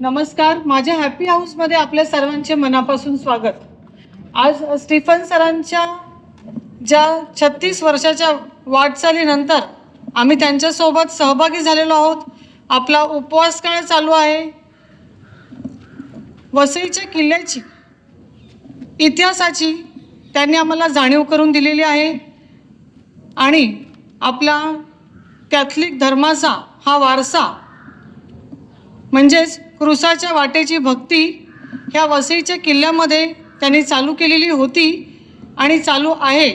नमस्कार, माझ्या हॅपी हाऊसमध्ये आपल्या सर्वांचे मनापासून स्वागत. आज स्टीफन सरांच्या ज्या 36 वर्षाच्या वाटचालीनंतर आम्ही त्यांच्यासोबत सहभागी झालेलो आहोत. आपला उपवास काळ चालू आहे. वसईच्या किल्ल्याची इतिहासाची त्यांनी आम्हाला जाणीव करून दिलेली आहे आणि आपला कॅथलिक धर्माचा हा वारसा म्हणजेच क्रुसाच्या वाटेची भक्ती ह्या वसईच्या किल्ल्यामध्ये त्यांनी चालू केलेली होती आणि चालू आहे.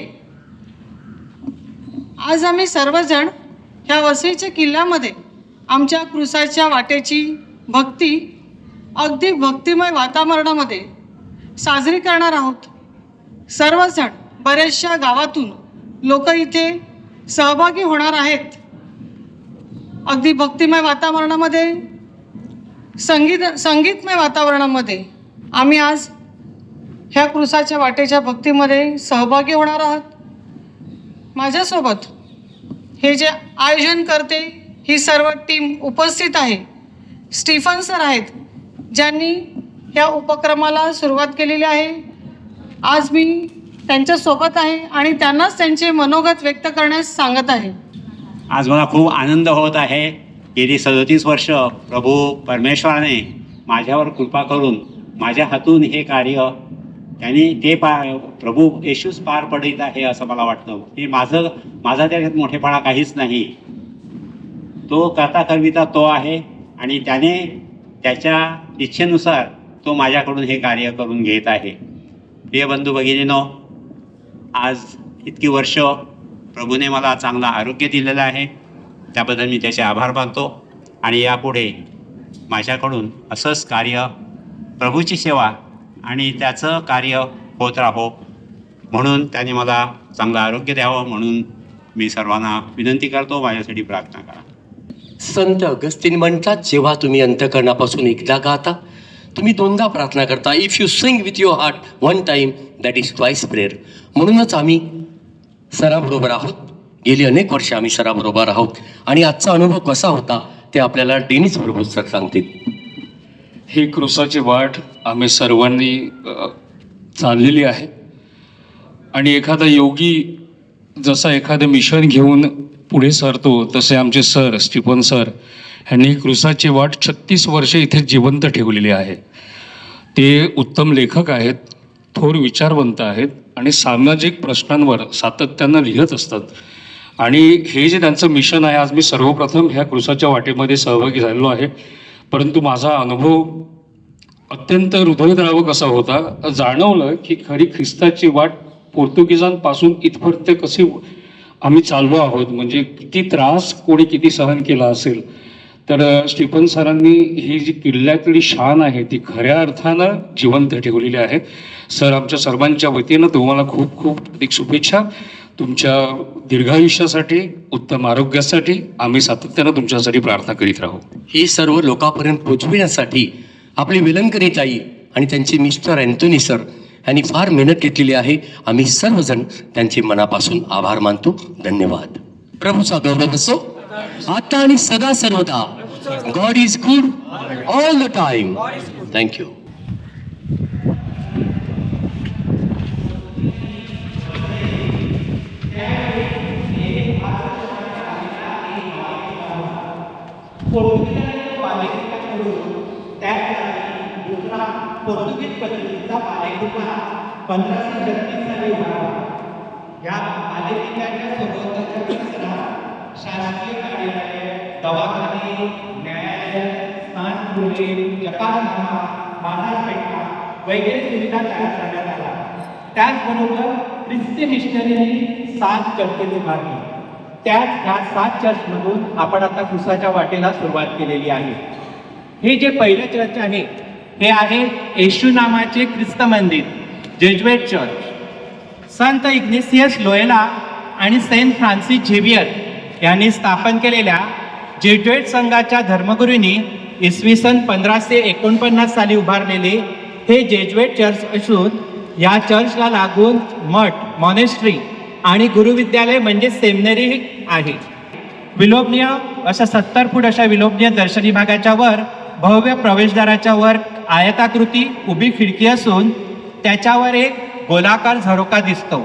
आज आम्ही सर्वजण ह्या वसईच्या किल्ल्यामध्ये आमच्या क्रुसाच्या वाटेची भक्ती अगदी भक्तिमय वातावरणामध्ये साजरी करणार आहोत. सर्वजण बऱ्याचशा गावातून लोक इथे सहभागी होणार आहेत. अगदी भक्तिमय वातावरणामध्ये संगीतमय वातावरणामध्ये आम्ही आज ह्या क्रुसाच्या वाटेच्या भक्तीमध्ये सहभागी होणार आहोत. माझ्यासोबत हे जे आयोजन करते ही सर्व टीम उपस्थित आहे. स्टीफन सर आहेत ज्यांनी ह्या उपक्रमाला सुरुवात केलेली आहे. आज मी त्यांच्यासोबत आहे आणि त्यांनाच त्यांचे मनोगत व्यक्त करण्यास सांगत आहे. आज मला खूप आनंद होत आहे. गेली 37 वर्ष प्रभू परमेश्वराने माझ्यावर कृपा करून माझ्या हातून हे कार्य त्यांनी ते प्रभू येशूच पार पडित आहे असं मला वाटतं. हे माझा त्याच्यात मोठेपणा काहीच नाही. तो करता करविता तो आहे आणि त्याने त्याच्या इच्छेनुसार तो माझ्याकडून हे कार्य करून घेत आहे. प्रिय बंधू भगिनींनो, आज इतकी वर्ष प्रभूने मला चांगलं आरोग्य दिलेलं आहे. त्याबद्दल मी त्याचे आभार मानतो आणि यापुढे माझ्याकडून असंच कार्य, प्रभूची सेवा आणि त्याचं कार्य होत राहो म्हणून त्याने मला चांगलं आरोग्य द्यावं म्हणून मी सर्वांना विनंती करतो. माझ्यासाठी प्रार्थना करा. संत अगस्तीन म्हणतात, जेव्हा तुम्ही अंतःकरणापासून एकदा गाता तुम्ही दोनदा प्रार्थना करता. If you sing with your heart one time that is twice prayer. म्हणूनच आम्ही सराबरोबर आहोत. गेली अनेक वर्ष आम्ही सराबरोबर आहोत आणि आजचा अनुभव कसा होता ते आपल्याला डेनिस प्रभू सर सांगतील. ही क्रुसाची वाट आम्ही सर्वांनी चाललेली आहे आणि एखादा योगी जसा एखादं मिशन घेऊन पुढे सरतो तसे आमचे सर स्टीफन सर ह्यांनी क्रुसाची वाट 36 वर्षे इथे जिवंत ठेवलेली आहे. ते उत्तम लेखक आहेत, थोर विचारवंत आहेत आणि सामाजिक प्रश्नांवर सातत्यानं लिहत असतात. आणि हे जे त्यांचं मिशन आहे, आज मी सर्वप्रथम ह्या क्रुसाच्या वाटेमध्ये सहभागी झालेलो आहे. परंतु माझा अनुभव अत्यंत हृदयद्रावक असा होता. जाणवलं की खरी ख्रिस्ताची वाट पोर्तुगीजांपासून इथपर्यंत कशी आम्ही चाललो आहोत. म्हणजे किती त्रास कोणी किती सहन केला असेल. तर स्टीफन सरांनी ही जी किल्ल्यातली शान आहे ती खऱ्या अर्थानं जिवंत ठेवलेली आहे. सर, आमच्या सर्वांच्या वतीनं तुम्हाला खूप खूप अधिक शुभेच्छा. तुमच्या दीर्घायुष्यासाठी, उत्तम आरोग्यासाठी आम्ही सातत्यानं तुमच्यासाठी प्रार्थना करीत राहू. ही सर्व लोकांपर्यंत पोचविण्यासाठी आपली वेलंकरी ताई आणि त्यांचे मिस्टर अँथोनी सर यांनी फार मेहनत घेतलेली आहे. आम्ही सर्वजण त्यांचे मनापासून आभार मानतो. धन्यवाद. प्रभूचा गौरव असो आता आणि सदा सर्वदा. God is good all the time. Thank you. पोर्तुगीज पद्धतीचा बालेकिल्ला 1536 साली उभारला. या बालेकिल्ल्याच्या सभोवतालच्या परिसरात शासकीय कार्यालय, दवाखाने, न्यायालय, स्नानगृहे, जकातखाना, बाजारपेठा वगैरे सुविधा तयार करण्यात आल्या. त्याचबरोबर ख्रिस्ती मिशनरीने 7 चर्चेस उभारली. ह्या 7 चर्चमधून आपण आता क्रुसाच्या वाटेला सुरुवात केलेली आहे. हे जे पहिलं चर्च आहे हे आहे येशू नामाचे ख्रिस्त मंदिर, जेजुएट चर्च. संत इग्नेसियस लोयला आणि सेंट फ्रान्सिस झेवियर यांनी स्थापन केलेल्या जेजुएट संघाच्या धर्मगुरूंनी इसवी सन 1549 साली उभारलेले हे जेजुएट चर्च असून या चर्चला लागून मठ, मॉनेस्ट्री आणि गुरुविद्यालय म्हणजे सेमिनरी आहे. विलोभनीय अशा 70 फूट अशा विलोभनीय दर्शनी भागाच्या वर भव्य प्रवेशद्वाराच्या वर आयताकृती उभी खिडकी असून त्याच्यावर एक गोलाकार झरोका दिसतो.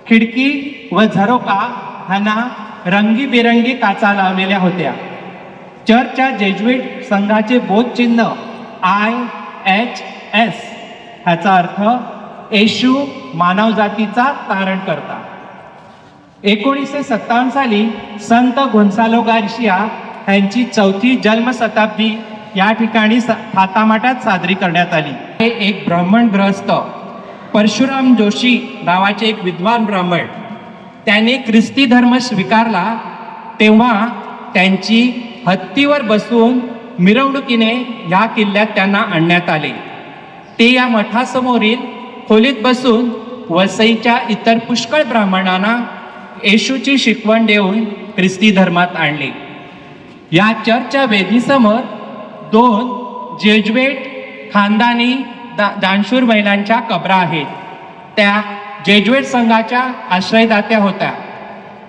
खिडकी व झरोका ह्यांना रंगीबेरंगी काचा लावलेल्या होत्या. चर्चच्या जेजुईट संघाचे बोधचिन्ह IHS ह्याचा अर्थ येशू मानवजातीचा तारण करता. 1957 साली संत गोन्सालो गार्शिया यांची 4थी जन्मशताब्दी या ठिकाणी थाटामाटात साजरी करण्यात आली. हे एक ब्राह्मण गृहस्थ परशुराम जोशी नावाचे एक विद्वान ब्राह्मण त्याने ख्रिस्ती धर्म स्वीकारला तेव्हा त्यांची हत्तीवर बसून मिरवणुकीने या किल्ल्यात त्यांना आणण्यात आले. ते या मठासमोरील खोलीत बसून वसईच्या इतर पुष्कळ ब्राह्मणांना येशूची शिकवण देऊन ख्रिस्ती धर्मात आणले. या चर्चच्या वेदीसमोर 2 जेजुईट खानदानी दानशूर महिलांच्या कबरा आहेत. त्या जेजुईट संघाच्या आश्रयदात्या होत्या.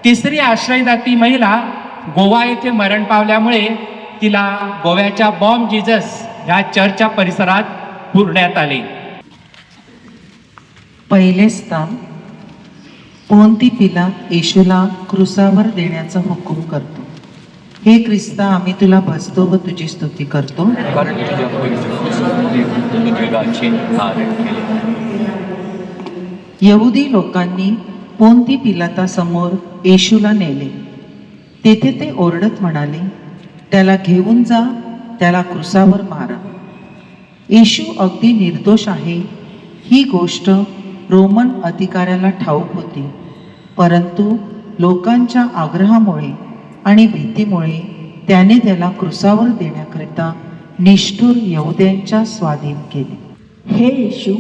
3री आश्रयदाती महिला गोवा येथे मरण पावल्यामुळे तिला गोव्याच्या बॉम्ब जीजस ह्या चर्चच्या परिसरात पुरण्यात आले. पहिले स्थान पोंती पिलात येशूला क्रुसावर देण्याचा हुकूम करतो. हे ख्रिस्ता, आम्ही तुला भजतो व तुझी स्तुती करतो. कारण तुझ्या पवित्र जगाचे तारण केले. यहुदी लोकांनी पोंती पिलातासमोर येशूला नेले. तेथे ते ओरडत म्हणाले, त्याला घेऊन जा, त्याला क्रुसावर मारा. येशू अगदी निर्दोष आहे ही गोष्ट रोमन अधिकाऱ्याला ठाऊक होती, परंतु लोकांच्या आग्रहामुळे आणि भीतीमुळे त्याने त्याला क्रुसावर देण्याकरिता निष्ठुर यहुद्यांच्या स्वाधीन केले. हे येशू,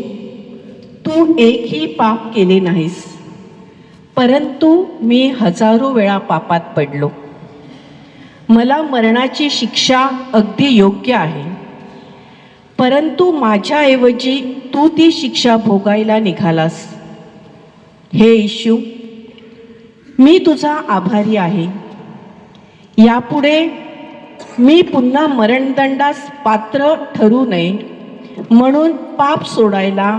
तू एकही पाप केले नाहीस, परंतु मी हजारो वेळा पापात पडलो. मला मरणाची शिक्षा अगदी योग्य आहे, परंतु माझ्याऐवजी तू ती शिक्षा भोगायला निघालास. हे येशू, मी तुझा आभारी आहे. यापुढे मी पुन्हा मरणदंडास पात्र ठरू नये म्हणून पाप सोडायला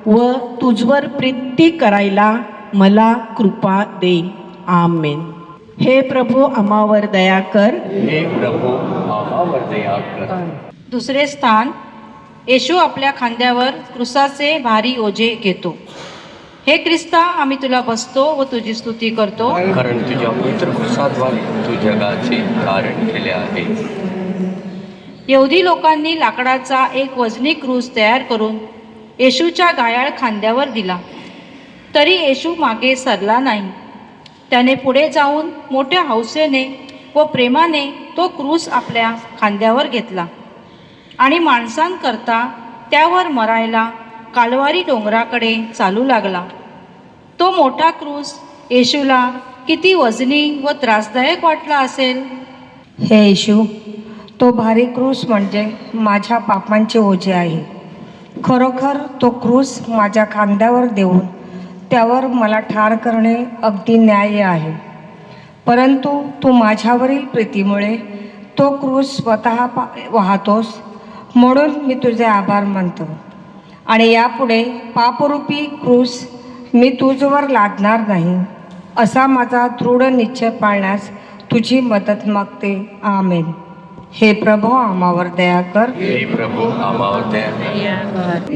व तुझवर प्रीती करायला मला कृपा दे. आमेन. हे प्रभू, आम्हावर दया कर. हे प्रभू, आम्हावर दया कर. 2रे स्थान येशू आपल्या खांद्यावर क्रुसाचे भारी ओझे घेतो. हे ख्रिस्ता, आम्ही तुला बसतो व तुझी स्तुती करतो. कारण तुझ्या पवित्र क्रुसाद्वारे तू जगाचे तारण केले आहे. यहुदी लोकांनी लाकडाचा एक वजनी क्रूस तयार करून येशूच्या घायाळ खांद्यावर दिला, तरी येशू मागे सरला नाही. त्याने पुढे जाऊन मोठ्या हौसेने व प्रेमाने तो क्रूस आपल्या खांद्यावर घेतला आणि माणसांकरता त्यावर मरायला कालवारी डोंगराकडे चालू लागला. तो मोठा क्रूस येशूला किती वजनी व त्रासदायक वाटला असेल. हे येशू, तो भारी क्रूस म्हणजे माझ्या पापांचे ओझे आहे. खरोखर तो क्रूस माझ्या खांद्यावर देऊन त्यावर मला ठार करणे अगदी न्याय्य आहे, परंतु तू माझ्यावरील प्रीतीमुळे तो क्रूस स्वतः वाहतोस म्हणून मी तुझे आभार मानतो. आणि यापुढे पापरूपी क्रूस मी तुझवर लादणार नाही असा माझा दृढ निश्चय पाळण्यास तुझी मदत मागते. आमेन. हे प्रभू, आम्हावर दया कर. हे प्रभू, आम्हावर दया कर.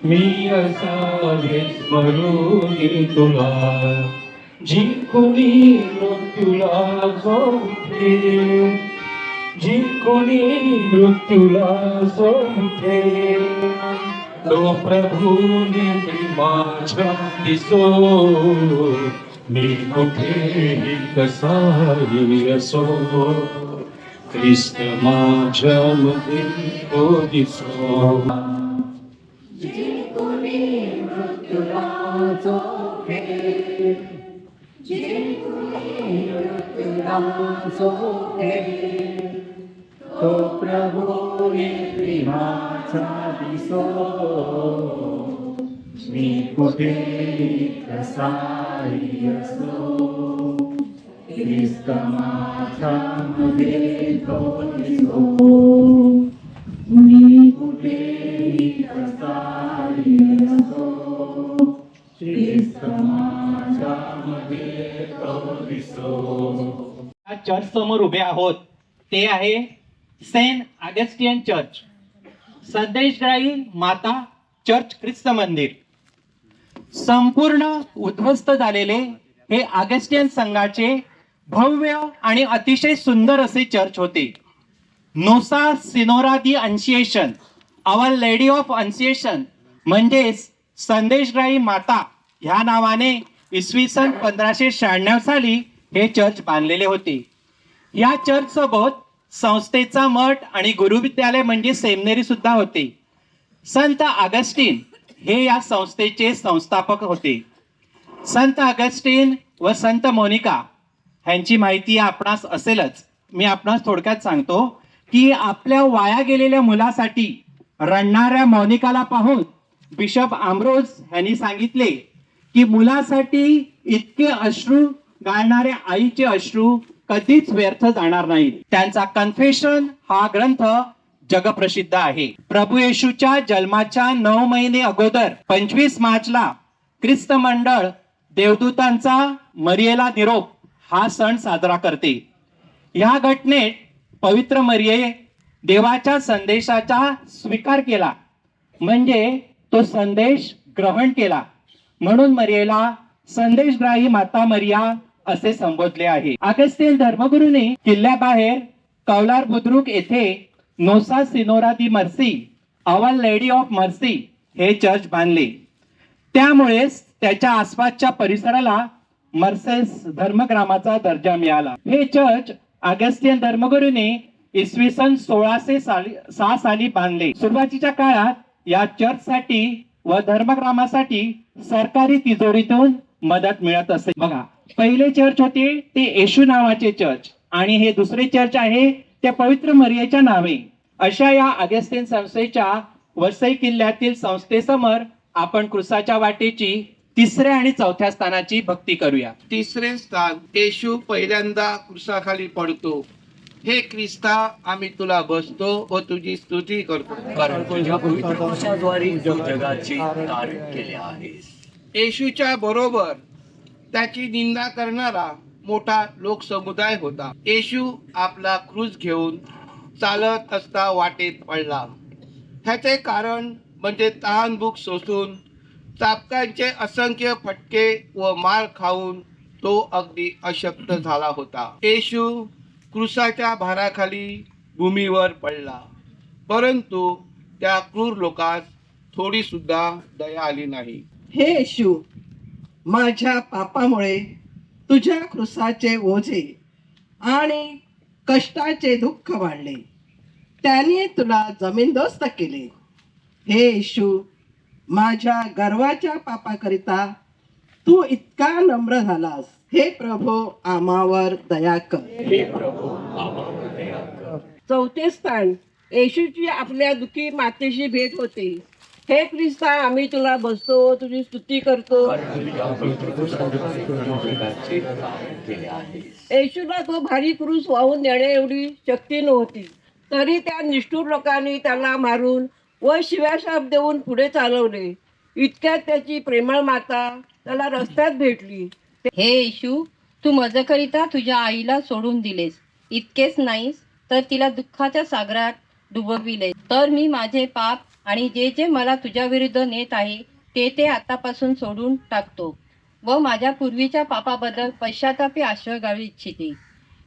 मी असावे स्मरून तुला, जिंकुनी मृत्यूला सोडते, जिंकुनी मृत्यूला सोडते. तो प्रभूने माझ्या दिसो, मी कुठेही कसाही असो, ख्रिस्त माझ्यामध्ये तो दिसो. तो प्रभू प्रेमाचा दिसो मी कुठे कसाही असो ख्रिस्त माझ्या मध्ये तो दिसो मी कुठे कसाही असो ख्रिस्त माझ्या मध्ये तो दिसो. चर्च समोर उभे आहोत ते आहे सेंट ऑगस्टिन चर्च, संदेशग्राही माता चर्च ख्रिस्त मंदिर. संपूर्ण उद्ध्वस्त झालेले हे ऑगस्टिन संघाचे भव्य आणि अतिशय सुंदर असे चर्च होते. नोसा Senhora the अन्सिएशन, our Lady of अन्सिएशन म्हणजेच संदेशग्राही माता ह्या नावाने इसवी सन 1596 साली हे चर्च बांधलेले होते. या चर्च सोबत संस्थेचा मठ आणि गुरुविद्यालय म्हणजे सेमिनरी सुद्धा होते. संत ऑगस्टिन हे या संस्थेचे संस्थापक होते. संत ऑगस्टिन व संत मोनिका ह्यांची माहिती आपणास असेलच. मी आपणास थोडक्यात सांगतो की आपल्या वाया गेलेल्या मुलासाठी रडणाऱ्या मोनिकाला पाहून बिशप आम्ब्रोज यांनी सांगितले की मुलासाठी इतके अश्रू गाळणाऱ्या आईचे अश्रू कधीच व्यर्थ जाणार नाहीत. त्यांचा कन्फेशन हा ग्रंथ जगप्रसिद्ध आहे. प्रभू येशूच्या जन्माच्या 9 महिने अगोदर 25 मार्चला ख्रिस्त मंडळ देवदूतांचा मरियेला निरोप हा सण साजरा करते. या घटनेत पवित्र मरिये देवाच्या संदेशाचा स्वीकार केला म्हणजे तो संदेश ग्रहण केला, म्हणून मरियेला संदेशग्राही माता मरिया असे संबोधले आहे. ऑगस्टिन धर्मगुरूंनी किल्ल्याबाहेर कौलार बुद्रुक येथे Nossa Senhora de Mercy, Our Lady of Mercy हे चर्च बांधले. त्यामुळेच त्याच्या आसपासच्या परिसराला मर्सेस धर्मग्रामाचा दर्जा मिळाला. हे चर्च ऑगस्टिन धर्मगुरूंनी इसवी सन 1606 साली बांधले. सुरुवातीच्या काळात या चर्चसाठी व धर्मग्रामासाठी सरकारी तिजोरीतून मदत मिळत असे. बघा, पहिले चर्च होते ते येशू नावाचे चर्च आणि हे दुसरे चर्च आहे त्या पवित्र मरियेच्या नावे. अशा या ऑगस्टिन संस्थेच्या वसई किल्ल्यातील संस्थेसमोर आपण क्रुसाच्या वाटेची 3ऱ्या आणि 4थ्या स्थानाची भक्ती करूया. 3रे स्थान, येशू पहिल्यांदा क्रुसाखाली पडतो. हे ख्रिस्ता आम्ही तुला बसतो व तुझी स्तुती करतो, कारण तुझ्या पवित्र क्रूसाद्वारे तू जगाचे तारण केले आहेस. येशूच्या बरोबर त्याची निंदा करणारा मोठा लोकसमुदाय होता. येशू आपला क्रूस घेऊन चालत असता वाटेत पडला. ह्याचे कारण म्हणजे तहानभूक सोसून चाबकांचे असंख्य फटके व मार खाऊन तो अगदी अशक्त झाला होता. येशू क्रूसाच्या भाराखाली भूमीवर पडला, परंतु त्या क्रूर लोकास थोडी सुद्धा दया आली नाही. हे येशू, माझ्या पापामुळे तुझ्या क्रूसाचे ओझे आणि कष्टाचे दुःख वाढले, त्याने तुला जमीनदोस्त केले. हे येशू, माझ्या गर्वाच्या पापाकरिता तू इतका नम्र झालास. हे प्रभू, आम्हावर दया कर. 4थे स्थान, येशूची आपल्या दुःखी मातेशी भेट होते. हे ख्रिस्ता आम्ही तुला बसतो, तुझी स्तुती करतो. येशूला तो भारी क्रूस वाहून देण्या एवढी शक्ती नव्हती, तरी त्या निष्ठुर लोकांनी त्याला मारून व शिव्याशाप देऊन पुढे चालवले. इतक्यात त्याची प्रेमळ माता त्याला रस्त्यात भेटली. हे येशू, तू माझ्याकरिता तुझ्या आईला सोडून दिलेस. इतकेच नाहीस तर तिला दुःखाच्या सागरात डुबविले. तर मी माझे पाप आणि जे जे मला तुझ्या विरुद्ध नेत आहे ते आतापासून सोडून टाकतो व माझ्या पूर्वीच्या पापाबद्दल पश्चातापी आश्रय घालू इच्छिते.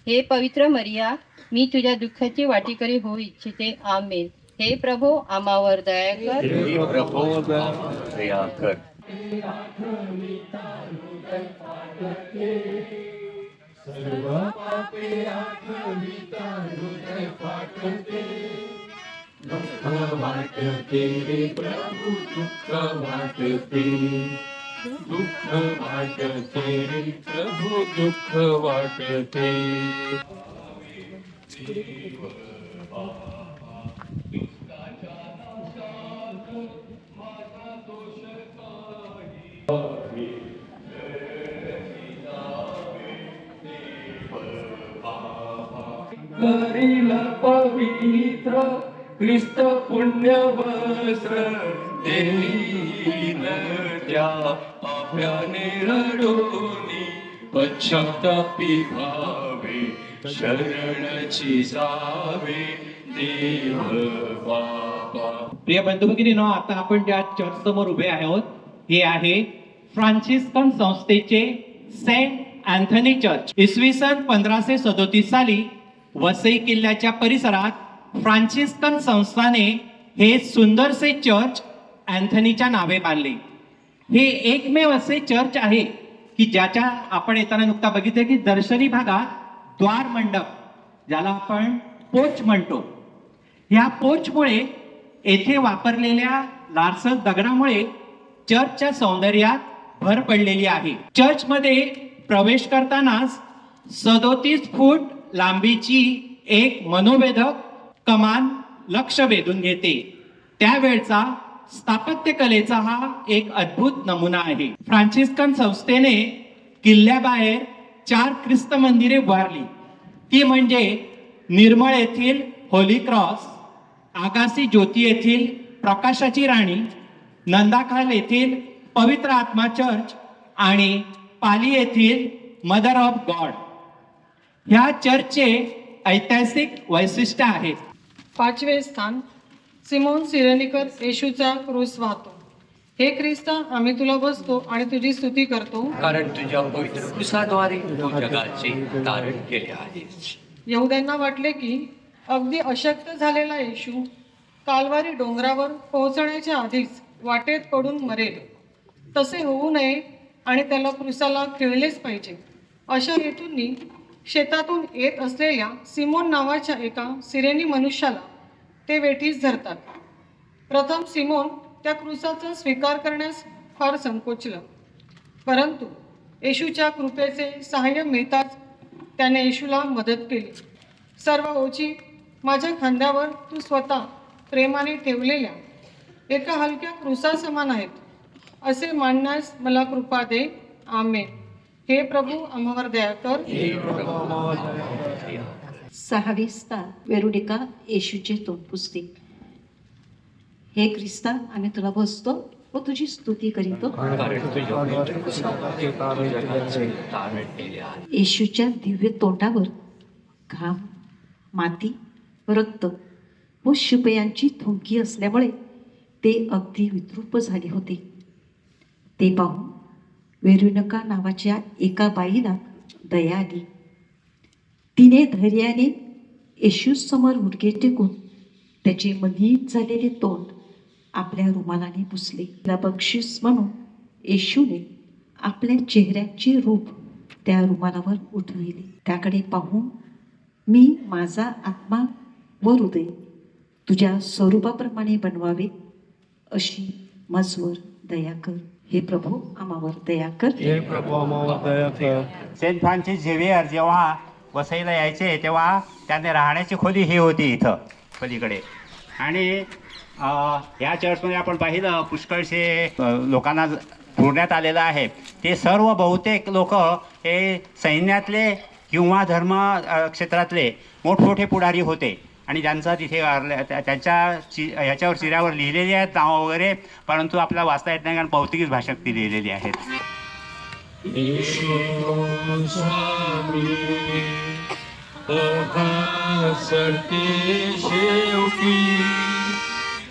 हे पवित्र मरिया, मी तुझ्या दुःखाची वाटेकरी होऊ इच्छिते. आमेन. हे प्रभो, आम्हावर दया कर. हे प्रभो, दया कर. वाटते प्रभू दुःख वाटते दुःख वाटते प्रभू दुःख वाटते. करील पवित्र ख्रिस्त पुण्य वस्त्र देईल त्या पाप्याने रडोनी पश्चातापी व्हावे शरणची जावे देव बाबा. प्रिय बंधू भगिनींनो, आता आपण ज्या चर्च समोर उभे आहोत हे आहे फ्रान्सिस्कन संस्थेचे सेंट अँथनी चर्च. इसवी सन 1537 साली वसई किल्ल्याच्या परिसरात फ्रान्सिस्कन संस्थाने हे सुंदरसे चर्च अँथनीच्या नावे बांधले. हे एकमेव असे चर्च आहे की ज्याच्या आपण येताना नुकता बघितले की दर्शनी भागात द्वार मंडप, ज्याला आपण पोच म्हणतो, ह्या पोचमुळे येथे वापरलेल्या लार्सस दगडामुळे चर्चच्या सौंदर्यात भर पडलेली आहे. चर्चमध्ये प्रवेश करतानाच 37 फूट लांबीची एक मनोवेधक कमान लक्ष वेधून घेते. त्यावेळचा स्थापत्यकलेचा हा एक अद्भुत नमुना आहे. फ्रान्सिस्कन संस्थेने किल्ल्याबाहेर 4 ख्रिस्त मंदिरे उभारली. ती म्हणजे निर्मळ येथील होली क्रॉस, आगासी ज्योती येथील प्रकाशाची राणी, नंदाखाल येथील पवित्र आत्मा चर्च आणि पाली येथील मदर ऑफ गॉड. ह्या चर्चचे ऐतिहासिक वैशिष्ट्य आहे. 5वे स्थान, सिमोन सिरेनिकर येशूचा क्रूस वाहतो. हे ख्रिस्त, आम्ही तुला बसतो आणि तुझी स्तुती करतो, कारण तुझ्या पवित्र क्रूसाद्वारे तू जगाचे तारण केले आहेस. यहुद्यांना वाटले की अगदी अशक्त झालेला येशू कालवारी डोंगरावर पोहोचण्याच्या आधीच वाटेत पडून मरेल. तसे होऊ नये आणि त्याला क्रूसाला खिळलेच पाहिजे. अशा हेतूंनी शेतातून येत असलेल्या सिमोन नावाच्या एका सिरेनी मनुष्याला ते वेठीस धरतात. प्रथम सिमोन त्या क्रूसाचा स्वीकार करण्यास फार संकोचलं, परंतु येशूच्या कृपेचे सहाय्य मिळताच त्याने येशूला मदत केली. सर्व ओझी माझ्या खांद्यावर तू स्वतः प्रेमाने ठेवलेल्या एका हलक्या क्रूसासमान आहेत असे मानण्यास मला कृपा दे. आमेन. हे प्रभू, आम्हावर दया कर. 6वे स्थान, वेरोनिका येशूचे तोंड पुसते. हे ख्रिस्ता, आम्ही तुला बसतो व तुझी स्तुती करीतो, कारण तुझ्या पवित्र क्रूसाद्वारे तू जगाचे तारण केले आहे. येशूच्या दिव्य तोंडावर घाम, माती, रक्त व शुभयांची थुंकी असल्यामुळे ते अगदी विद्रूप झाले होते. ते पाहून वेरोनिका नावाच्या एका बाईला दया आली. तिने धैर्याने येशूसमोर गुडघे टेकून त्याचे मलिन झालेले तोंड आपल्या रुमालाने पुसले. तिला बक्षीस म्हणून येशूने आपल्या चेहऱ्याचे रूप त्या रुमालावर उठविले. त्याकडे पाहून, मी माझा आत्मा व हृदय तुझ्या स्वरूपाप्रमाणे बनवावे, अशी माझवर दया कर. हे प्रभू, आम्हावर दया कर. सेंट फ्रान्सिस झेवियर जेव्हा वसईला यायचे तेव्हा त्यांनी राहण्याची खोली ही होती इथं पलीकडे. आणि ह्या चर्चमध्ये आपण पाहिलं पुष्कळशे लोकांना पुरण्यात आलेलं आहे. ते सर्व बहुतेक लोक हे सैन्यातले किंवा धर्म क्षेत्रातले मोठमोठे पुढारी होते आणि ज्यांचा तिथे त्यांच्या ह्याच्यावर चिऱ्यावर लिहिलेली आहेत नावं वगैरे, परंतु आपल्याला वाचता येत नाही कारण पोर्तुगीज भाषेत ती लिहिलेली आहेत.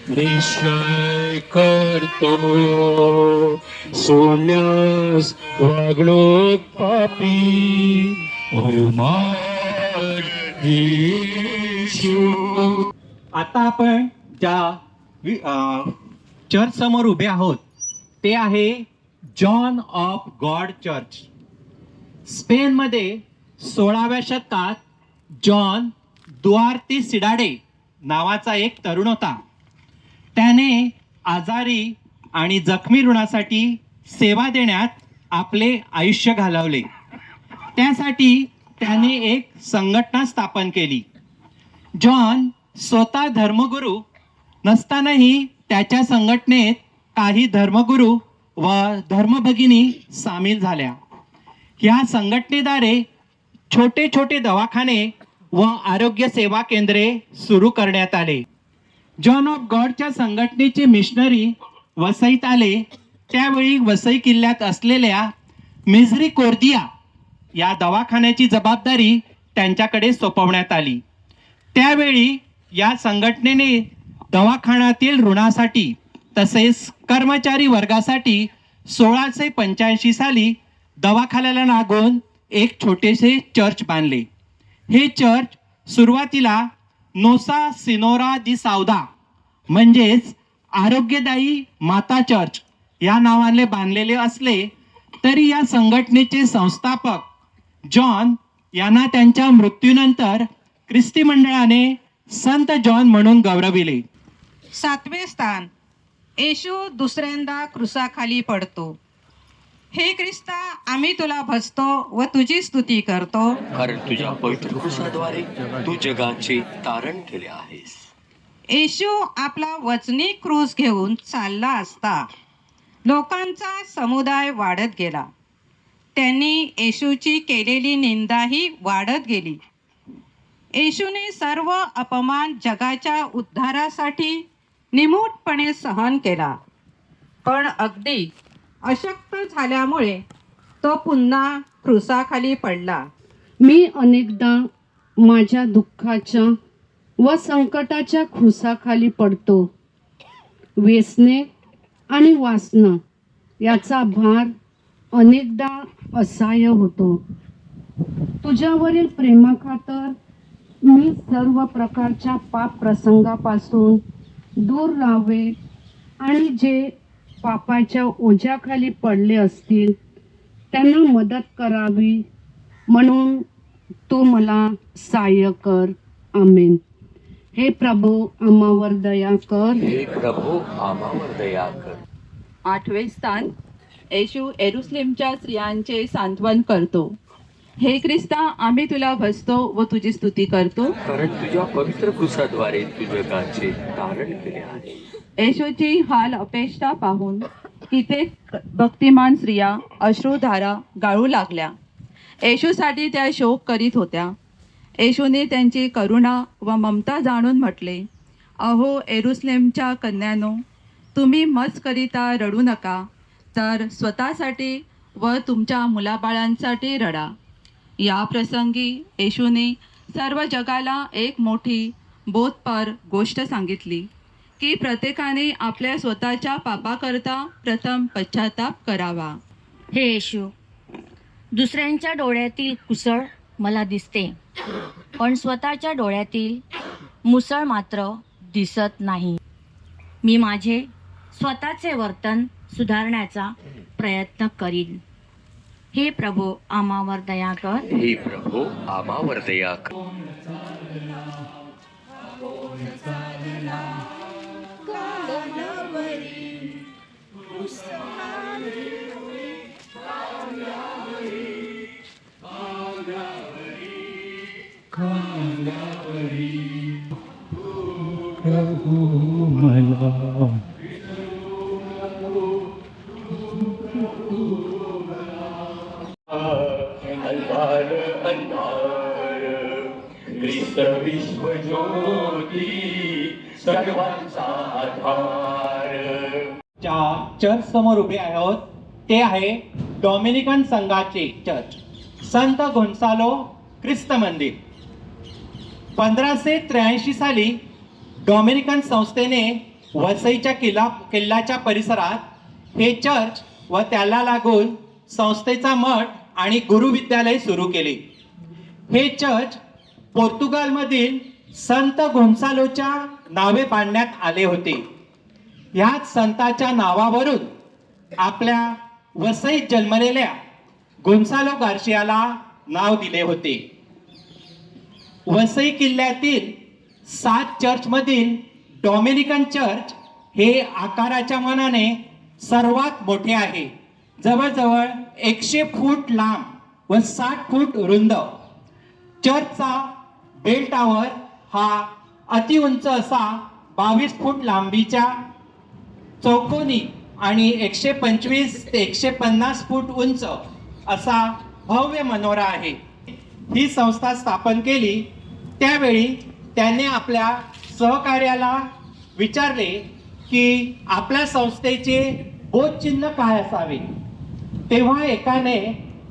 निश्चय करतो सोन्यास वागणूक पापी, आता आपण ज्या चर्च समोर उभे आहोत ते आहे जॉन ऑफ गॉड चर्च. स्पेनमध्ये 16व्या शतकात जॉन दुआर्ते सिडाडे नावाचा एक तरुण होता. त्याने आजारी आणि जखमी रुग्णासाठी सेवा देण्यात आपले आयुष्य घालवले. त्यासाठी त्याने एक संघटना स्थापन केली. जॉन स्वतः धर्मगुरू नसतानाही त्याच्या संघटनेत काही धर्मगुरू व धर्मभगिनी सामील झाल्या. ह्या संघटनेद्वारे छोटे छोटे दवाखाने व आरोग्य सेवा केंद्रे सुरू करण्यात आले. जॉन ऑफ गॉडच्या संघटनेचे मिशनरी वसईत आले. त्यावेळी वसई किल्ल्यात असलेल्या मिझरिकोर्दिया या दवाखान्याची जबाबदारी त्यांच्याकडे सोपवण्यात आली. त्यावेळी या संघटनेने दवाखान्यातील रुग्णासाठी तसेच कर्मचारी वर्गासाठी 1685 साली दवाखान्याला लागून एक छोटेसे चर्च बांधले. हे चर्च सुरुवातीला नोसा सिनोरा दी सावदा म्हणजेच आरोग्यदायी माता चर्च या नावाने बांधलेले असले तरी या संघटनेचे संस्थापक जॉन यांना त्यांच्या मृत्यूनंतर ख्रिस्ती मंडळाने संत जॉन म्हणून गौरविले. 7वें स्थान, येशू दुसऱ्यांदा क्रुसाखाली पडतो. हे ख्रिस्ता, आम्ही तुला भजतो व तुझी स्तुती करतो, कारण तुझ्या पवित्र क्रूसाद्वारे तू जगाचे तारण केले आहेस. येशू आपला वजनी क्रूस घेऊन चालला असता लोकांचा समुदाय वाढत गेला. त्यांनी येशूची केलेली निंदाही वाढत गेली. येशूने सर्व अपमान जगाच्या उद्धारासाठी निमूटपणे सहन केला, पण अगदी अशक्त झाल्यामुळे तो पुन्हा क्रुसाखाली पडला. मी अनेकदा माझ्या दुःखाच्या व संकटाच्या क्रुसाखाली पडतो. व्यसने आणि वासना याचा भार अनेकदा असह्य होतो. तुझ्यावरील प्रेमाखातर मी सर्व प्रकारच्या पाप प्रसंगापासून दूर राहावे आणि जे पापाच्या ओझ्याखाली पडले असतील त्यांना मदत करावी म्हणून तू मला सहाय्य कर. आमेन. हे प्रभू आम्हावर दया कर. हे प्रभू आम्हावर दया कर. 8वें स्थान, येशू येरुशलेमच्या स्त्रियांचे सांत्वन करतो. हे ख्रिस्ता, आम्ही तुला भजतो व तुझी स्तुती करतो, कारण तुझ्या पवित्र क्रूसाद्वारे तू जगाचे तारण केले आहे. येशूची हाल अपेष्टा पाहून कित्येक भक्तिमान स्त्रिया अश्रुधारा गाळू लागल्या. येशूसाठी त्या शोक करीत होत्या. येशूने त्यांची करुणा व ममता जाणून म्हटले, अहो येरुशलेमच्या कन्यानो, तुम्ही मजकरिता रडू नका, तर स्वतःसाठी व तुमच्या मुलाबाळांसाठी रडा. या प्रसंगी येशूने सर्व जगाला एक मोठी बोधपर गोष्ट सांगितली की प्रत्येकाने आपल्या स्वतःच्या पापाकरता प्रथम पश्चाताप करावा. हे येशू, दुसऱ्यांच्या डोळ्यातील कुसळ मला दिसते, पण स्वतःच्या डोळ्यातील मुसळ मात्र दिसत नाही. मी माझे स्वतःचे वर्तन सुधारण्याचा प्रयत्न करीन. हे प्रभू आम्हावर दया कर. हे प्रभू आम्हावर दया कर. चर्च समोर उभे आहोत ते आहे डॉमिनिकन संघाचे चर्च, संत गोन्सालो ख्रिस्त मंदिर. 1583 साली डॉमिनिकन संस्थेने वसईच्या किल्ल्याच्या परिसरात हे चर्च व त्याला लागून संस्थेचा मठ आणि गुरुविद्यालय सुरू केले. हे चर्च पोर्तुगालमधील संत गोन्सालोच्या नावे बांधण्यात आले होते. ह्याच संताच्या नावावरून आपल्या वसईत जन्मलेल्या गोन्सालो गार्शियाला नाव दिले होते. वसई किल्ल्यातील 7 चर्चमधील डॉमिनिकन चर्च हे आकाराच्या मानाने सर्वात मोठे आहे जवळजवळ 100 फूट लांब व 60 फूट रुंद. चर्चचा बेल टावर हा अतिउंच असा 22 फूट लांबीच्या चौकोनी आणि 125 ते 150 फूट उंच असा भव्य मनोरा आहे. ही संस्था स्थापन केली त्यावेळी त्याने आपल्या सहकार्याला विचारले की आपल्या संस्थेचे बोधचिन्ह काय असावे. तेव्हा एकाने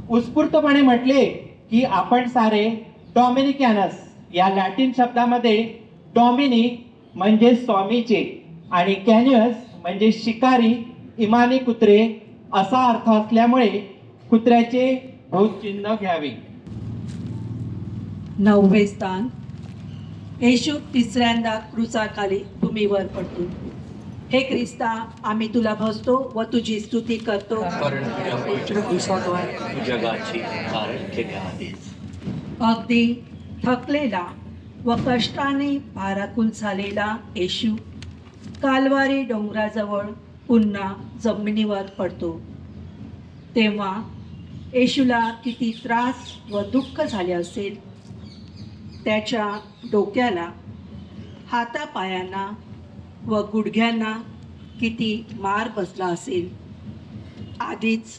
उत्स्फूर्तपणे म्हटले की आपण सारे डॉमिनिकॅनस या लॅटिन शब्दामध्ये डॉमिनी म्हणजे स्वामीचे आणि कॅन्युअस म्हणजे शिकारी इमानी कुत्रे असा अर्थ असल्यामुळे कुत्र्याचे बोधचिन्ह घ्यावे. 9वे स्थान. येशू तिसऱ्यांदा क्रूसाखाली भूमीवर पडतो. हे ख्रिस्ता, आम्ही तुला भजतो व तुझी स्तुती करतो, कारण तुझ्या पवित्र क्रूसाद्वारे तू जगाची तारण केले आहेस. अगदी थकलेला व कष्टाने भाराकुल झालेला येशू कालवारी डोंगराजवळ पुन्हा जमिनीवर पडतो. तेव्हा येशूला किती त्रास व दुःख झाले असेल. त्याच्या डोक्याला, हातापायांना व गुडघ्यांना किती मार बसला असेल. आधीच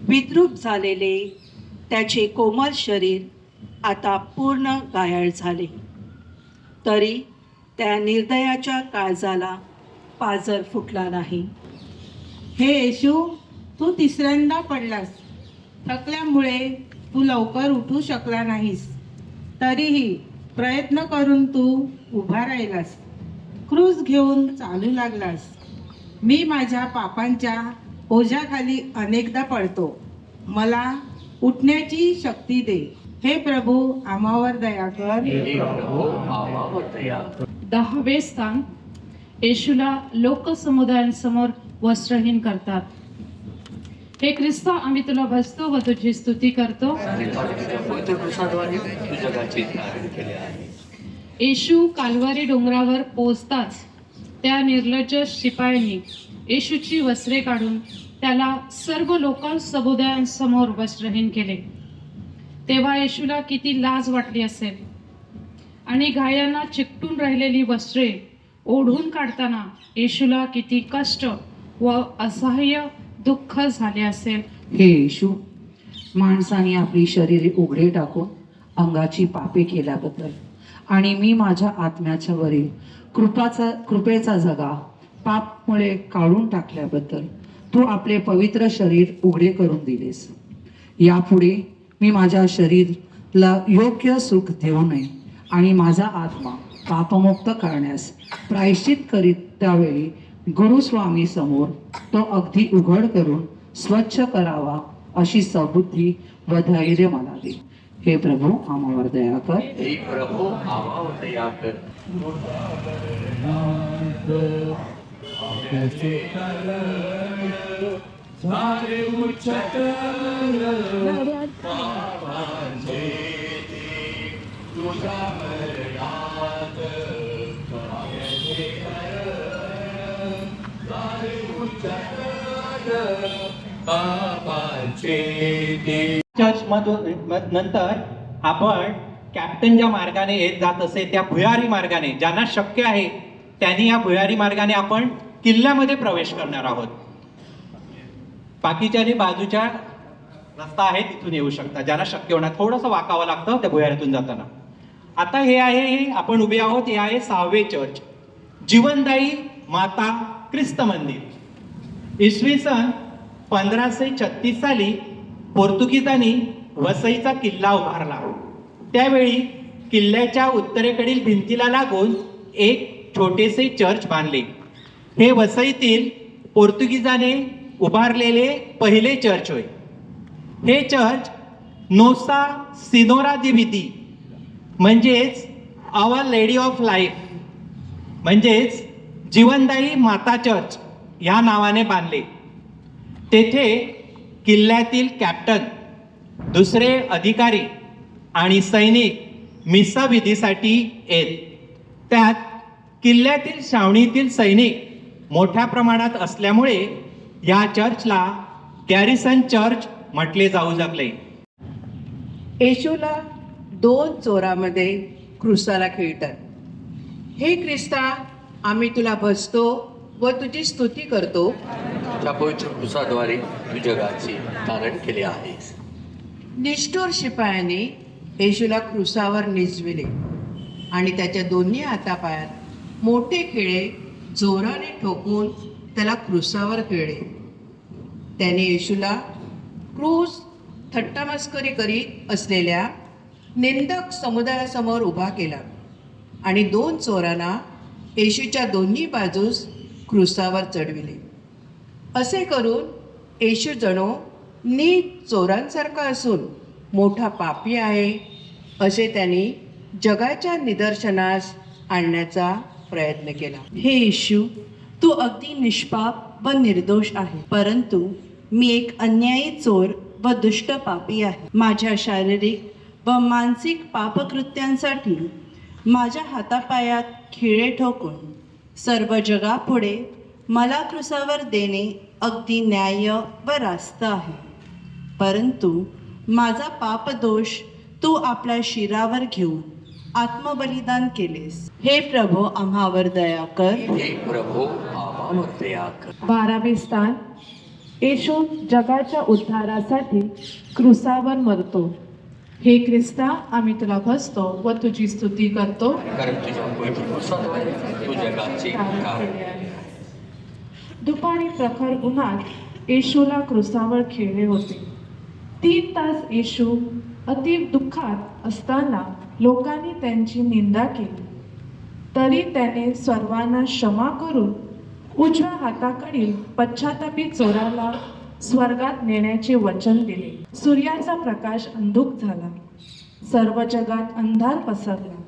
विद्रूप झालेले त्याचे कोमल शरीर आता पूर्ण घायाळ झाले, तरी त्या निर्दयाच्या काळजाला पाजर फुटला नाही. हे येशू, तू तिसऱ्यांदा पडलास. थकल्यामुळे तू लवकर उठू शकला नाहीस, तरीही प्रयत्न करून तू उभा राहिलास. क्रूस घेऊन चालू लागलास. मी माझ्या पापांच्या ओझ्याखाली अनेकदा पडतो. मला उठण्याची शक्ती दे. हे प्रभू, आम्हावर दया कर. 10वे स्थान. येशूला लोकसमुदायांसमोर वस्त्रहीन करतात. हे ख्रिस्ता, आम्ही तुला भजतो व तुझी स्तुती करतो. पवित्र क्रूसाद्वारे तू जगाची तारण केले आहेस. येशू कालवारी डोंगरावर पोहोचताच त्या निर्लज्ज शिपायांनी येशूची वस्त्रे काढून त्याला सर्व लोकसमुदायांसमोर वस्त्रहीन केले. तेव्हा येशूला किती लाज वाटली असेल आणि घायांना चिकटून राहिलेली वस्त्रे ओढून काढताना येशूला किती कष्ट व असह्य दुःख झाले असेल. हे येशू, माणसाने आपली शरीरे उघडे टाकून अंगाची पापे केल्याबद्दल आणि मी माझ्या आत्म्याच्या वरील कृपेचा जगा पापमुळे काढून टाकल्याबद्दल तू आपले पवित्र शरीर उघडे करून दिलेस. यापुढे मी माझ्या शरीराला योग्य सुख देऊ नये आणि माझा आत्मा पापमुक्त करण्यास प्रायश्चित करीत त्यावेळी गुरुस्वामी समोर तो अगदी उघड करून स्वच्छ करावा अशी सद्बुद्धी व धैर्य मला दे. हे प्रभू, आम्हावर दया कर. हे प्रभू, आम्हावर दया कर. चर्च मधून नंतर आपण कॅप्टनच्या मार्गाने येत जात असे त्या भुयारी मार्गाने, ज्यांना शक्य आहे त्यांनी या भुयारी मार्गाने आपण किल्ल्यामध्ये प्रवेश करणार आहोत. बाकीच्यानी बाजूच्या रस्ता आहे तिथून येऊ शकता. ज्यांना शक्य होणार, थोडंसं वाकावं लागतं त्या भुयारीतून जाताना. आता हे आहे, आपण उभे आहोत, हे आहे 6वे चर्च, जीवनदायी माता ख्रिस्त मंदिर. इसवी सन 1536 साली पोर्तुगीजांनी वसईचा किल्ला उभारला. त्यावेळी किल्ल्याच्या उत्तरेकडील भिंतीला लागून एक छोटेसे चर्च बांधले. हे वसईतील पोर्तुगीजाने उभारलेले पहिले चर्च होय. हे चर्च नोसा सिनोरा दी विधी म्हणजेच आवर लेडी ऑफ लाईफ म्हणजेच जीवनदायी माता चर्च या नावाने बांधले. तेथे किल्ल्यातील कॅप्टन, दुसरे अधिकारी आणि सैनिक मिसा विधीसाठी येत. त्यात किल्ल्यातील छावणीतील सैनिक मोठ्या प्रमाणात असल्यामुळे या चर्चला गॅरिसन चर्च म्हटले जाऊ लागले. येशूला 2 चोरामध्ये क्रुसाला खिळतात. हे ख्रिस्ता, आम्ही तुला भजतो व तुझी स्तुती करतो. त्या पवित्र क्रूसाद्वारे तू जगाचे तारण केले आहेस. निष्ठुर शिपायाने येशूला क्रुसावर निजविले आणि त्याच्या दोन्ही हातापायात मोठे खिळे जोराने ठोकून त्याला क्रुसावर खिळले. त्याने येशूला क्रूस थट्टामस्करी करीत असलेल्या निंदक समुदायासमोर उभा केला आणि 2 चोरांना येशूच्या दोन्ही बाजूस क्रुसावर चढविले. असे करून येशू जणू नीट चोरांसारखा असून मोठा पापी आहे असे त्यांनी जगाच्या निदर्शनास आणण्याचा प्रयत्न केला. हे येशू, तू अगदी निष्पाप व निर्दोष आहे, परंतु मी एक अन्यायी चोर व दुष्ट पापी आहे. माझ्या शारीरिक व मानसिक पापकृत्यांसाठी माझ्या हातापायात खिळे ठोकून सर्व जगापुढे मला क्रुसावर देणे अगदी न्याय्य व रास्त आहे. परंतु माझा पापदोष तू आपल्या शिरावर घेऊन आत्मबलिदान केलेस. हे प्रभू, आम्हावर दया कर. हे प्रभू, आम्हावर दया कर. 12वे स्थान. येशू जगाच्या उद्धारासाठी क्रुसावर मरतो. हे ख्रिस्ता, आम्ही तुला भजतो व तुझी स्तुती करतो. कारण तुझ्या पवित्र क्रूसाद्वारे तू जगाचे कारण. दुपारी प्रखर उन्हात येशूला क्रुसावर खिळले होते. 3 तास येशू अतीव दुःखात असताना लोकांनी त्यांची निंदा केली. तरी त्याने सर्वांना क्षमा करून उजव्या हाताकडील पश्चातापी चोराला स्वर्गात नेण्याचे वचन दिले. सूर्याचा प्रकाश अंधुक झाला. सर्व जगात अंधार पसरला.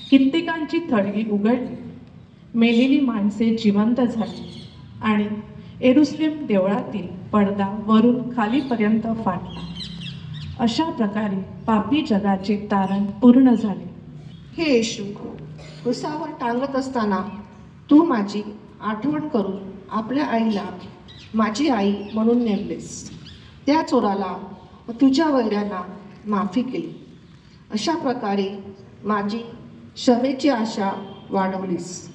कित्येकांची थडगी उघडली. मेलेली माणसे जिवंत झाली आणि येरुशलेम देवळातील पडदा वरून खालीपर्यंत फाटला. अशा प्रकारे पापी जगाचे तारण पूर्ण झाले. हे येशू, क्रुसावर टांगत असताना तू माझी आठवण करून आपल्या आईला माझी आई म्हणून नेमलेस. त्या चोराला व तुझ्या वैऱ्यांना माफी केली. अशा प्रकारे माझी क्षमेची आशा वाढवलीस.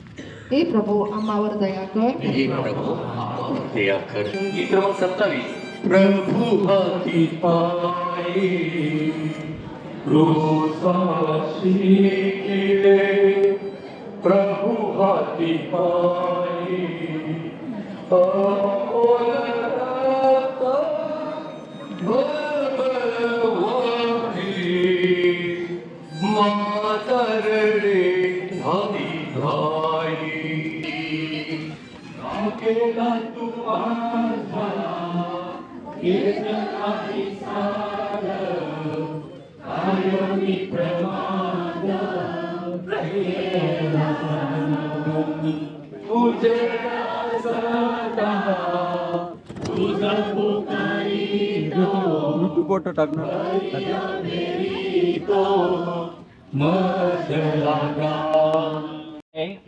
हे प्रभू, आम्हावर दया कर. हे प्रभू, आम्हावर दया कर. गीत क्रमांक 27. प्रभु हाती पाये क्रूसाशी खिळे, प्रभु हाती पाये मातरडे धाई धाई केला तू माझा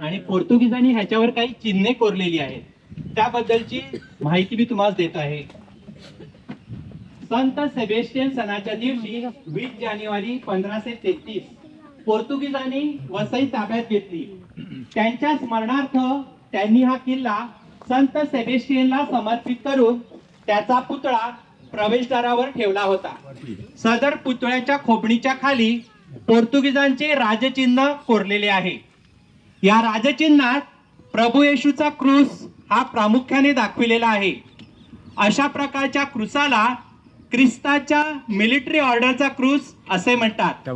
आणि पोर्तुगीजांनी ह्याच्यावर काही चिन्हे कोरलेली आहेत. त्याबद्दलची माहिती मी तुम्हाला देत आहे. संत सेबेस्टियन सणाच्या दिवशी 20 जानेवारी 1533 पोर्तुगीजांनी वसई ताब्यात घेतली. त्यांच्या स्मरणार्थ त्यांनी हा किल्ला संत सेबेस्टियनला समर्पित करून त्याचा पुतळा प्रवेशद्वारावर ठेवला होता. सदर पुतळ्याच्या खोबणीच्या खाली पोर्तुगीजांचे राजचिन्ह कोरलेले आहे. या राजचिन्हात प्रभू येशूचा क्रूस हा प्रामुख्याने दाखविलेला आहे. अशा प्रकारच्या क्रूसाला ख्रिस्ताच्या मिलिटरी ऑर्डरचा क्रूस असे म्हणतात.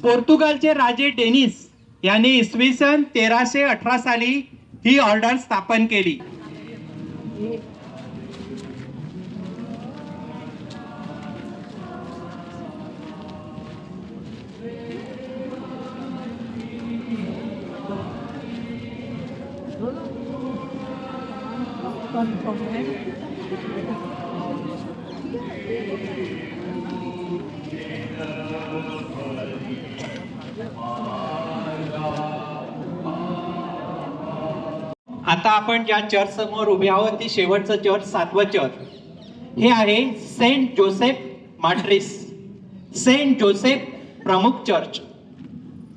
पोर्तुगालचे राजे डेनिस यांनी इसवी सन 1318 साली ही ऑर्डर स्थापन केली. आता आपण ज्या चर्च समोर उभे आहोत ती शेवटचं चर्च 7वं चर्च. हे आहे सेंट जोसेफ मार्टिस, सेंट जोसेफ प्रमुख चर्च.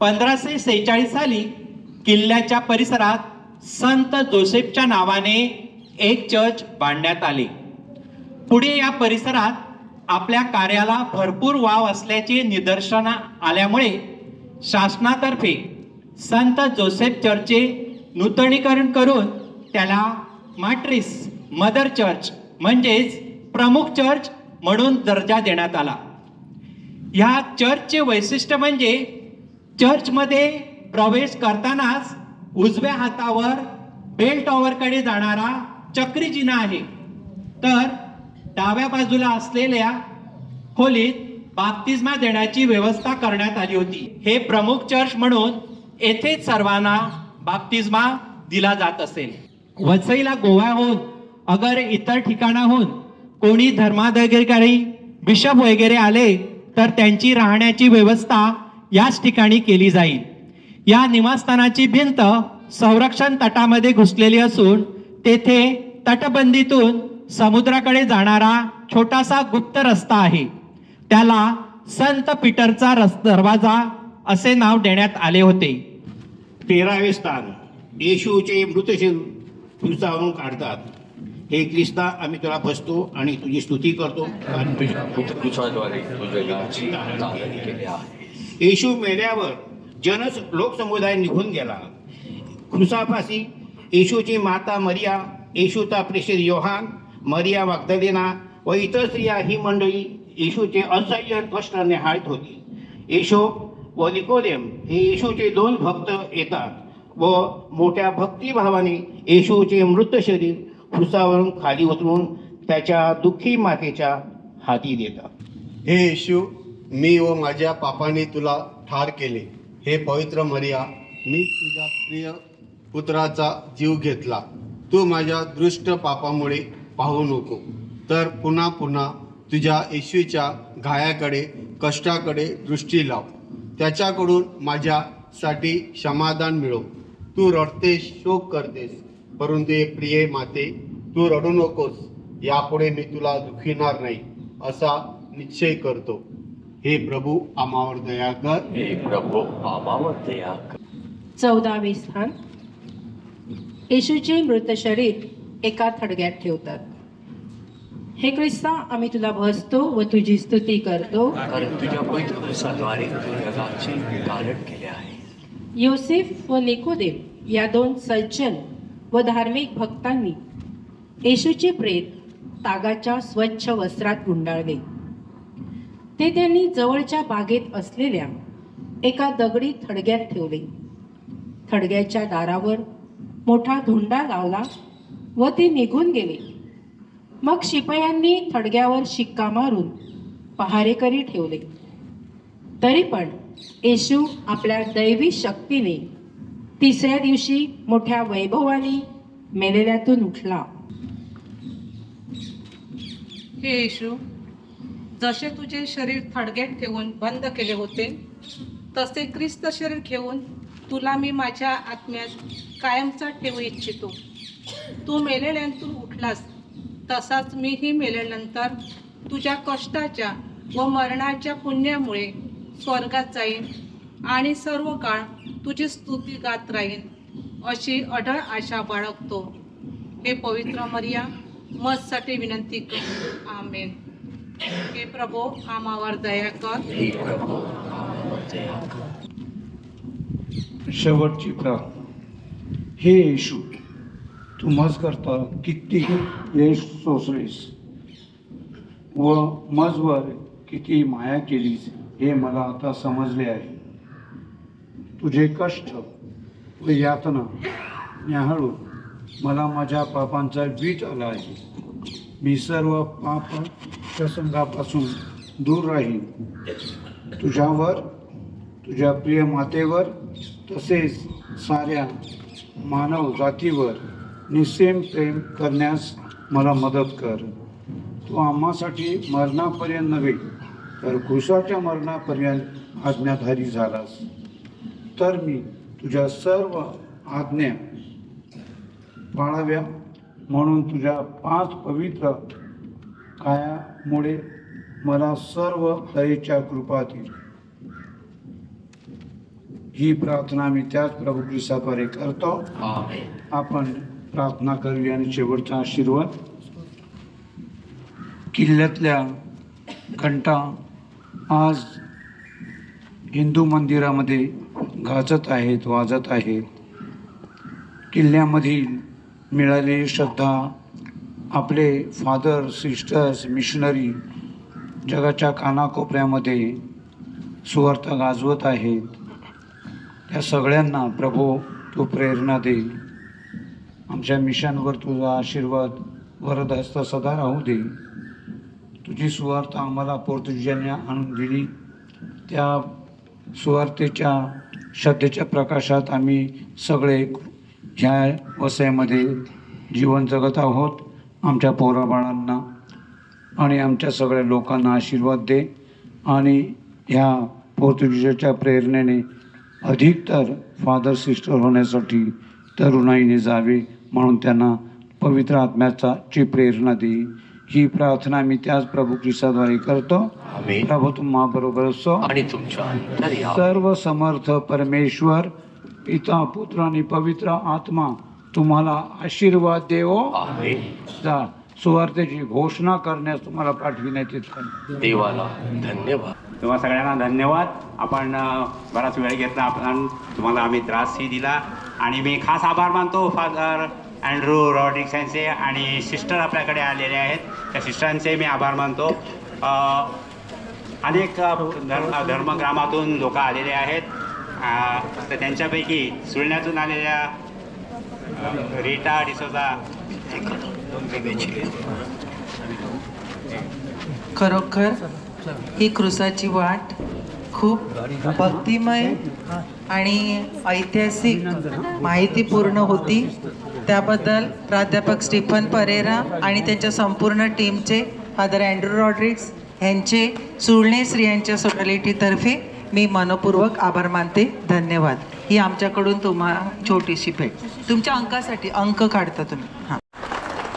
1546 साली किल्ल्याच्या परिसरात संत जोसेफच्या नावाने एक चर्च बांधण्यात आले. पुढे या परिसरात आपल्या कार्याला भरपूर वाव असल्याचे निदर्शन आल्यामुळे शासनातर्फे संत जोसेफ चर्चचे नूतनीकरण करून त्याला मार्टिस मदर चर्च म्हणजेच प्रमुख चर्च म्हणून दर्जा देण्यात आला. ह्या चर्चचे वैशिष्ट्य म्हणजे चर्चमध्ये प्रवेश करतानाच उजव्या हातावर बेल टॉवरकडे जाणारा चक्री जिना आहे, तर डाव्या बाजूला असलेल्या खोलीत बाप्तिस्मा देण्याची व्यवस्था करण्यात आली होती. हे प्रमुख चर्च म्हणून येथेच सर्वांना बाप्तिस्मा दिला जात असेल. वसईला गोव्याहून अगर इतर ठिकाणाहून कोणी धर्माधिकारी बिशप वगैरे आले तर त्यांची राहण्याची व्यवस्था याच ठिकाणी केली जाईल. या निवासस्थानाची भिंत संरक्षण तटामध्ये घुसलेली असून तेथे तटबंदीतून समुद्राकडे जाणारा छोटासा गुप्त रस्ता आहे. त्याला संत पीटरचा दरवाजा असे नाव देण्यात आले होते. 13वे स्थान येशूचे मृतशरीर क्रूसावरून काढतात. हे ख्रिस्ता, आम्ही तुला बसतो आणि तुझी स्तुती करतो. येशू मेल्यावर जनस लोकसमुदाय निघून गेला. क्रूसापाशी येशूची माता मरिया, येशूचा प्रेषित योहान, मरिया मग्दलेना व इतर स्त्रिया ही मंडळी येशूचे असह्य कष्ट निहाळत होती. येशू व निकोदेम हे येशूचे 2 भक्त येतात व मोठ्या भक्तिभावाने येशूचे मृत शरीर क्रूसावरून खाली उतरून त्याच्या दुःखी मातेच्या हाती देतात. हे येशू, मी व माझ्या पापाने तुला ठार केले. हे पवित्र मरिया, मी तुझ्या प्रिय पुत्राचा जीव घेतला. तू माझ्या दृष्ट पापामुळे पाहू नको, तर पुन्हा पुन्हा तुझ्या येशूच्या घायाकडे, कष्टाकडे दृष्टी लाव. त्याच्याकडून माझ्यासाठी समाधान मिळव. तू रडतेस, शोक करतेस, परंतु हे प्रिय माते, तू रडू नकोस. यापुढे मी तुला दुखविणार नाही असा निश्चय करतो. हे प्रभू, आम्हावर दया कर. हे प्रभू, आम्हावर दया कर. 14वे स्थान येशूचे मृत शरीर एका थडग्यात ठेवतात. हे ख्रिस्ता, आम्ही तुला भजतो व तुझी स्तुती करतो, कारण तुझ्या पवित्र क्रूसाद्वारे तू जगाचे कारण केले आहे. योसेफ व निकोदेम या 2 सज्जन व धार्मिक भक्तांनी येशूचे प्रेत तागाच्या स्वच्छ वस्त्रात गुंडाळले. ते त्यांनी जवळच्या बागेत असलेल्या एका दगडी थडग्यात ठेवले. थडग्याच्या दारावर मोठा धुंडा लावला व ते निघून गेले. मग शिपायांनी थडग्यावर शिक्का मारून पहारेकरी ठेवले. तरी पण येशू आपल्या दैवी शक्तीने 3ऱ्या दिवशी मोठ्या वैभवाने मेलेल्यातून उठला. हे येशू, जसे तुझे शरीर थडग्यात ठेवून बंद केले होते, तसे ख्रिस्त शरीर घेऊन तुला मी माझ्या आत्म्यात कायमचा ठेवू इच्छितो. तू मेलेल्यांतून उठलास, तसाच मीही मेल्यानंतर तुझ्या कष्टाच्या व मरणाच्या पुण्यामुळे स्वर्गात जाईन आणि सर्व काळ तुझी स्तुती गात राहीन, अशी अढळ आशा बाळगतो. हे पवित्र मरिया, मजसाठी विनंती कर. आमेन. हे प्रभू, आम्हावर दया कर. शेवटची प्रार्थना. हे येशू, तू मज करता किती यश सोसलीस व मजवर किती माया केलीस हे मला आता समजले आहे. तुझे कष्ट व यातना न्याहाळून मला माझ्या पापांचा वीट आला आहे. मी सर्व पाप प्रसंगापासून दूर राहीन. तुझ्यावर, तुझ्या प्रिय मातेवर, तसेच साऱ्या मानव जातीवर निस्सेम प्रेम करण्यास मला मदत कर. तू आम्हासाठी मरणापर्यंत नव्हे तर क्रूसाच्या मरणापर्यंत आज्ञाधारी झालास, तर मी तुझ्या सर्व आज्ञा पाळाव्या म्हणून तुझ्या 5 पवित्र कायामुळे मला सर्व दयेच्या कृपा देईल. ही प्रार्थना मी त्याच प्रभू ख्रिस्ताद्वारे करतो. आपण प्रार्थना करूया आणि शेवटचा आशीर्वाद. किल्ल्यातल्या घंटा आज हिंदू मंदिरामध्ये गाजत आहेत, वाजत आहेत. किल्ल्यामधील मिळालेली श्रद्धा, आपले फादर सिस्टर्स मिशनरी जगाच्या कानाकोपऱ्यामध्ये सुवार्थ गाजवत आहेत. त्या सगळ्यांना प्रभू तू प्रेरणा दे. आमच्या मिशनवर तुझा आशीर्वाद वरदहस्त सदा राहू दे. तुझी सुवार्थ आम्हाला पोर्तुगीजांनी आणून दिली. त्या सुवार्थेच्या श्रद्धेच्या प्रकाशात आम्ही सगळे ह्या वसईमध्ये जीवन जगत आहोत. आमच्या पोराबाळांना आणि आमच्या सगळ्या लोकांना आशीर्वाद दे आणि ह्या पोर्तुगीजाच्या प्रेरणेने अधिकतर फादर सिस्टर होण्यासाठी तरुणाईने जावे म्हणून त्यांना पवित्र आत्म्याची प्रेरणा दे. ही प्रार्थना मी त्याच प्रभू ख्रिस्ताद्वारे करतो. प्रभू तुम्हा बरोबर असो आणि तुमच्या सर्व समर्थ परमेश्वर पिता पुत्र आणि पवित्र आत्मा तुम्हाला आशीर्वाद देवो. जा सुवार्थेची घोषणा करण्यास तुम्हाला पाठविण्यात येत. देवाला धन्यवाद. तुम्हा सगळ्यांना धन्यवाद. आपण बराच वेळ घेतला, आपण तुम्हाला आम्ही त्रासही दिला आणि मी खास आभार मानतो फादर अँड्रू रॉड्रिग्स यांचे आणि सिस्टर आपल्याकडे आलेले आहेत. त्या सिस्टरांचे मी आभार मानतो. अनेक धर्मग्रामातून लोक आलेले आहेत. तर त्यांच्यापैकी सुरण्यातून आलेल्या रीटा डिसोजा खरोखर ही क्रुसाची वाट खूप भक्तिमय आणि ऐतिहासिक माहितीपूर्ण होती. त्याबद्दल प्राध्यापक स्टीफन परेरा आणि त्यांच्या संपूर्ण टीमचे फादर अँड्रू रॉड्रिग्स यांचे सुरणे स्त्रियांच्या सोसायटीतर्फे मी मनपूर्वक आभार मानते. धन्यवाद. ही आमच्याकडून तुम्हाला छोटीशी भेट. तुमच्या अंकासाठी अंक काढता तुम्ही. हां,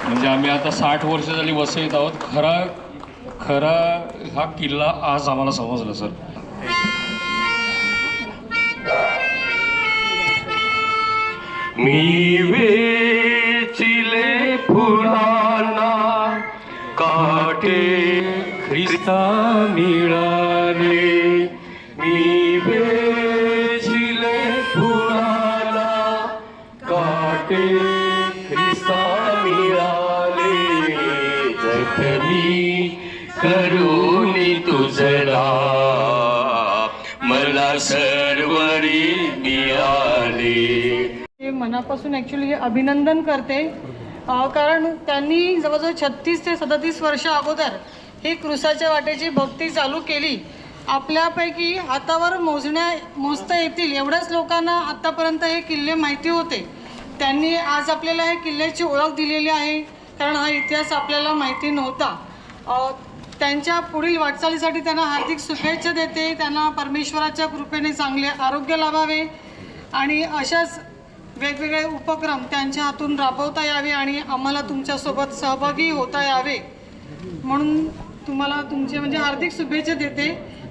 म्हणजे आम्ही आता 60 वर्ष झाली वसईत आहोत. खरा हा किल्ला आज आम्हाला समजला सर. मी वेचिले फुलांना काटे ख्रिस्ता मिळाले. मी वेचिले फुलांना काटे ख्रिस्ता मिळाले. जखमी करुणी तुझला मला सर्वरी मिळाले. हे मनापासून ॲक्च्युली अभिनंदन करते. कारण त्यांनी जवळजवळ 36 ते 37 वर्ष अगोदर ही क्रुसाच्या वाटेची भक्ती चालू केली. आपल्यापैकी हातावर मोजता येतील एवढ्याच लोकांना आत्तापर्यंत हे किल्ले माहिती होते. त्यांनी आज आपल्याला हे किल्ल्याची ओळख दिलेली आहे, कारण हा इतिहास आपल्याला माहिती नव्हता. त्यांच्या पुढील वाटचालीसाठी त्यांना हार्दिक शुभेच्छा देते. त्यांना परमेश्वराच्या कृपेने चांगले आरोग्य लाभावे आणि अशाच वेगवेगळे उपक्रम त्यांच्या हातून राबवता यावे आणि आम्हाला तुमच्यासोबत सहभागी होता यावे म्हणून तुम्हाला तुमचे म्हणजे हार्दिक शुभेच्छा देते.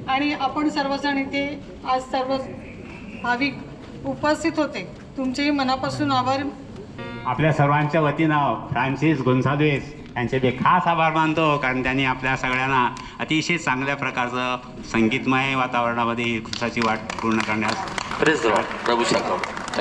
आणि आपण सर्वजण इथे आज सर्व भाविक उपस्थित होते. तुमचेही मनापासून आभार. आपल्या सर्वांच्या वतीनं फ्रान्सिस गोन्साल्विस यांचे मी खास आभार मानतो, कारण त्यांनी आपल्या सगळ्यांना अतिशय चांगल्या प्रकारचं संगीतमय वातावरणामध्ये क्रुसाची वाट पूर्ण करण्यास प्रभू शकतो.